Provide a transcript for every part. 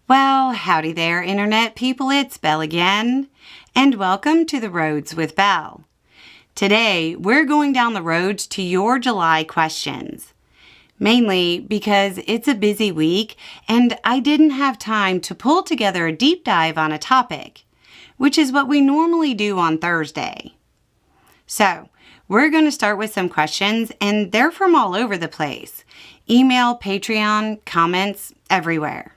Well, howdy there, Internet people. It's Belle again, and welcome to The Roads with Belle. Today, we're going down the roads to your July questions, mainly because it's a busy week and I didn't have time to pull together a deep dive on a topic, which is what we normally do on Thursday. So, we're going to start with some questions, and they're from all over the place. Email, Patreon, comments, everywhere.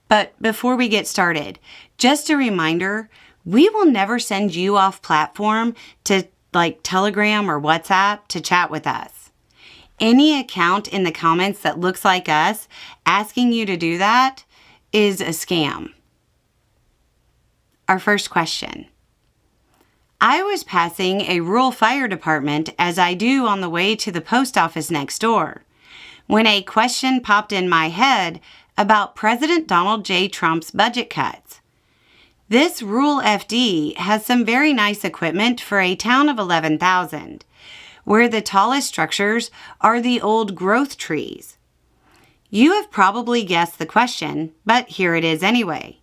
But before we get started, just a reminder, we will never send you off platform to Telegram or WhatsApp to chat with us. Any account in the comments that looks like us asking you to do that is a scam. Our first question. I was passing a rural fire department as I do on the way to the post office next door, when a question popped in my head about President Donald J. Trump's budget cuts. This rural FD has some very nice equipment for a town of 11,000, where the tallest structures are the old growth trees. You have probably guessed the question, but here it is anyway.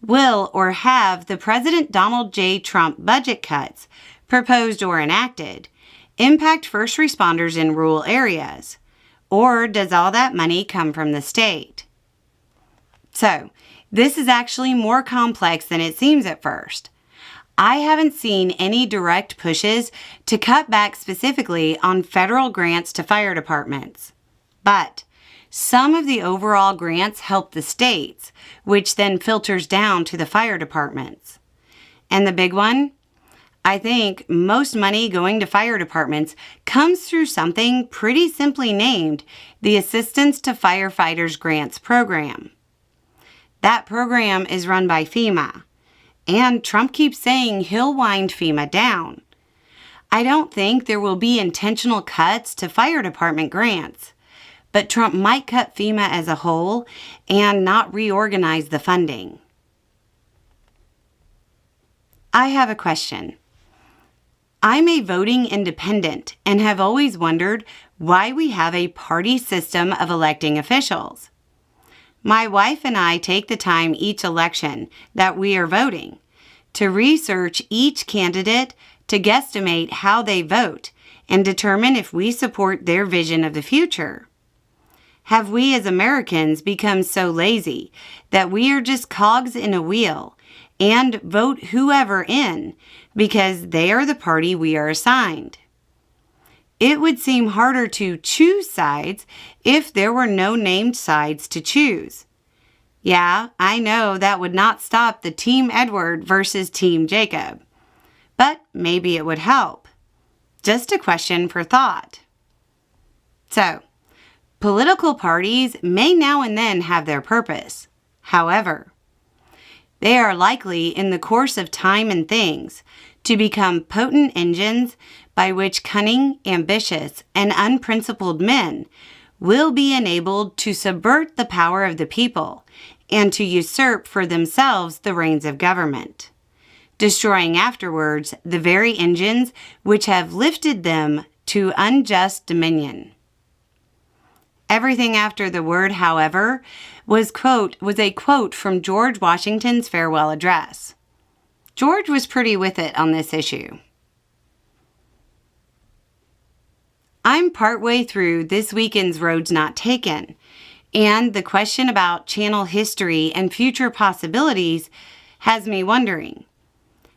Will or have the President Donald J. Trump budget cuts, proposed or enacted, impact first responders in rural areas? Or does all that money come from the state? So, this is actually more complex than it seems at first. I haven't seen any direct pushes to cut back specifically on federal grants to fire departments. But some of the overall grants help the states, which then filters down to the fire departments. And the big one? I think most money going to fire departments comes through something pretty simply named the Assistance to Firefighters Grants Program. That program is run by FEMA, and Trump keeps saying he'll wind FEMA down. I don't think there will be intentional cuts to fire department grants, but Trump might cut FEMA as a whole and not reorganize the funding. I have a question. I'm a voting independent and have always wondered why we have a party system of electing officials. My wife and I take the time each election that we are voting to research each candidate to guesstimate how they vote and determine if we support their vision of the future. Have we as Americans become so lazy that we are just cogs in a wheel and vote whoever in because they are the party we are assigned? It would seem harder to choose sides if there were no named sides to choose. Yeah, I know that would not stop the Team Edward versus Team Jacob, but maybe it would help. Just a question for thought. So, political parties may now and then have their purpose. However, they are likely in the course of time and things to become potent engines by which cunning, ambitious, and unprincipled men will be enabled to subvert the power of the people and to usurp for themselves the reins of government, destroying afterwards the very engines which have lifted them to unjust dominion. Everything after the word however was a quote from George Washington's farewell address. George was pretty with it on this issue. I'm partway through this weekend's Roads Not Taken, and the question about channel history and future possibilities has me wondering,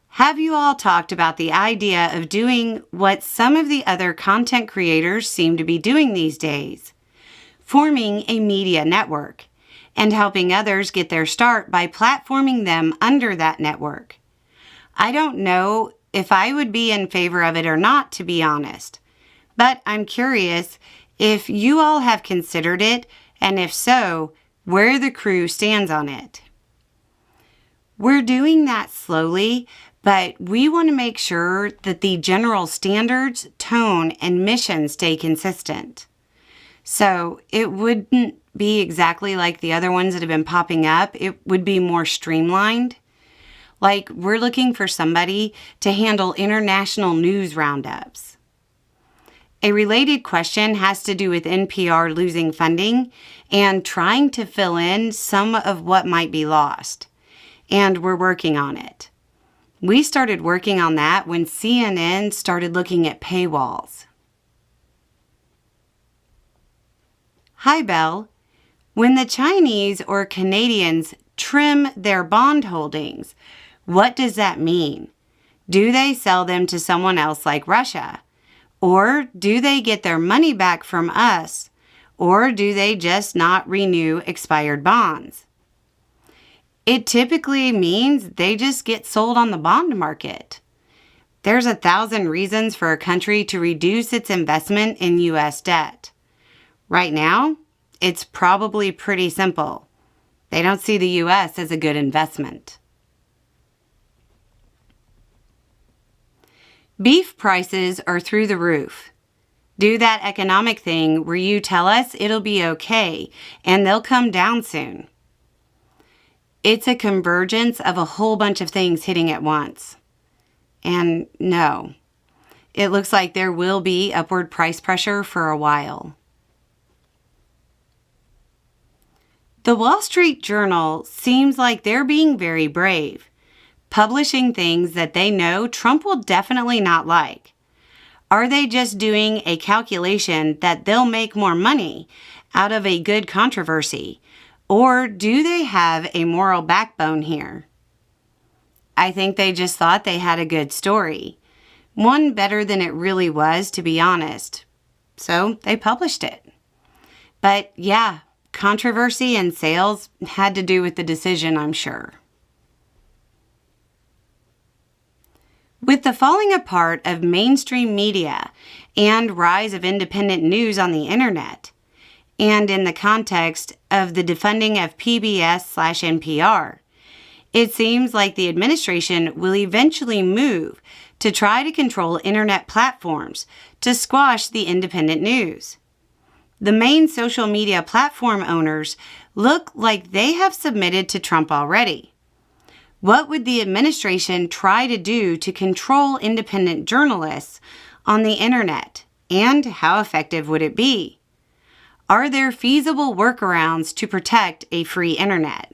have you all talked about the idea of doing what some of the other content creators seem to be doing these days? Forming a media network and helping others get their start by platforming them under that network. I don't know if I would be in favor of it or not, to be honest, but I'm curious if you all have considered it, and if so, where the crew stands on it. We're doing that slowly, but we want to make sure that the general standards, tone, and mission stay consistent. So it wouldn't be exactly like the other ones that have been popping up. It would be more streamlined. Like, we're looking for somebody to handle international news roundups. A related question has to do with NPR losing funding and trying to fill in some of what might be lost. And we're working on it. We started working on that when CNN started looking at paywalls. Hi, Belle. When the Chinese or Canadians trim their bond holdings, what does that mean? Do they sell them to someone else like Russia? Or do they get their money back from us? Or do they just not renew expired bonds? It typically means they just get sold on the bond market. There's 1,000 reasons for a country to reduce its investment in U.S. debt. Right now, it's probably pretty simple. They don't see the U.S. as a good investment. Beef prices are through the roof. Do that economic thing where you tell us it'll be okay and they'll come down soon. It's a convergence of a whole bunch of things hitting at once. And no, it looks like there will be upward price pressure for a while. The Wall Street Journal seems like they're being very brave, publishing things that they know Trump will definitely not like. Are they just doing a calculation that they'll make more money out of a good controversy? Or do they have a moral backbone here? I think they just thought they had a good story. One better than it really was, to be honest. So they published it. But yeah, controversy and sales had to do with the decision, I'm sure. With the falling apart of mainstream media and rise of independent news on the internet, and in the context of the defunding of PBS/NPR, it seems like the administration will eventually move to try to control internet platforms to squash the independent news. The main social media platform owners look like they have submitted to Trump already. What would the administration try to do to control independent journalists on the internet, and how effective would it be? Are there feasible workarounds to protect a free internet?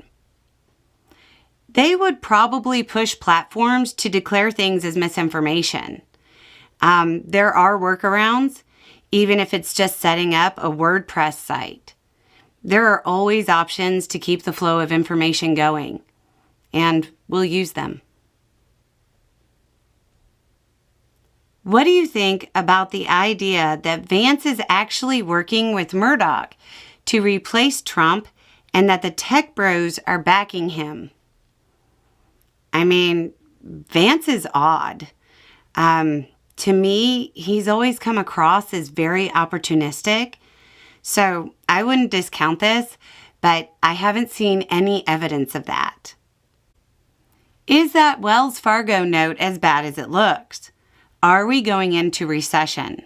They would probably push platforms to declare things as misinformation. There are workarounds, even if it's just setting up a WordPress site. There are always options to keep the flow of information going, and we'll use them. What do you think about the idea that Vance is actually working with Murdoch to replace Trump and that the tech bros are backing him? I mean, Vance is odd. To me, he's always come across as very opportunistic. So I wouldn't discount this, but I haven't seen any evidence of that. Is that Wells Fargo note as bad as it looks? Are we going into recession?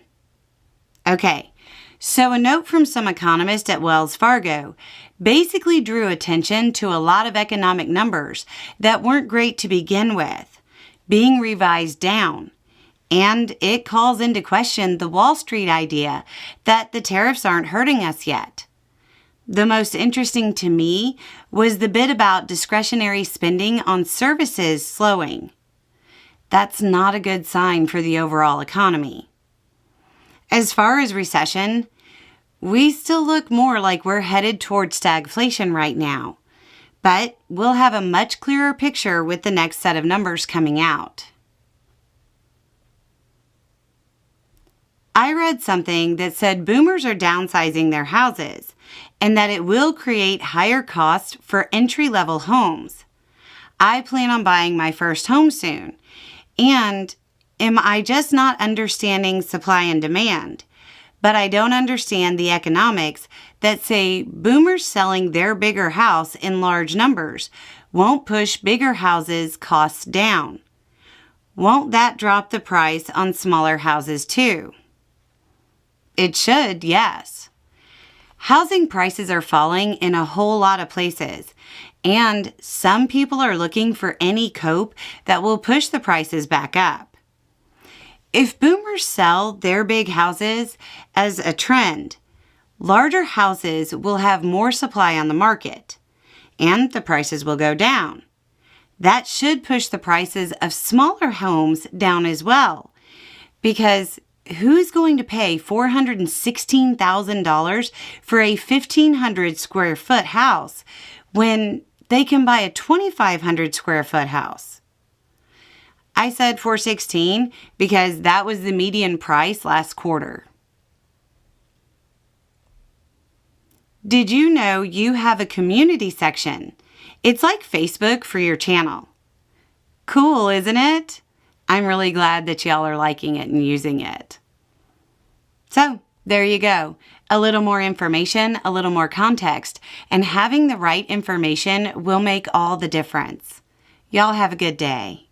Okay, so a note from some economist at Wells Fargo basically drew attention to a lot of economic numbers that weren't great to begin with, being revised down. And it calls into question the Wall Street idea that the tariffs aren't hurting us yet. The most interesting to me was the bit about discretionary spending on services slowing. That's not a good sign for the overall economy. As far as recession, we still look more like we're headed towards stagflation right now, but we'll have a much clearer picture with the next set of numbers coming out. I read something that said boomers are downsizing their houses and that it will create higher costs for entry-level homes. I plan on buying my first home soon. And am I just not understanding supply and demand? But I don't understand the economics that say boomers selling their bigger house in large numbers won't push bigger houses' costs down. Won't that drop the price on smaller houses too? It should, yes. Housing prices are falling in a whole lot of places, and some people are looking for any cope that will push the prices back up. if boomers sell their big houses as a trend, larger houses will have more supply on the market, and the prices will go down. That should push the prices of smaller homes down as well, because who's going to pay $416,000 for a 1,500 square foot house when they can buy a 2,500 square foot house? I said 416 because that was the median price last quarter. Did you know you have a community section? It's like Facebook for your channel. Cool, isn't it? I'm really glad that y'all are liking it and using it. So, there you go. A little more information, a little more context, and having the right information will make all the difference. Y'all have a good day.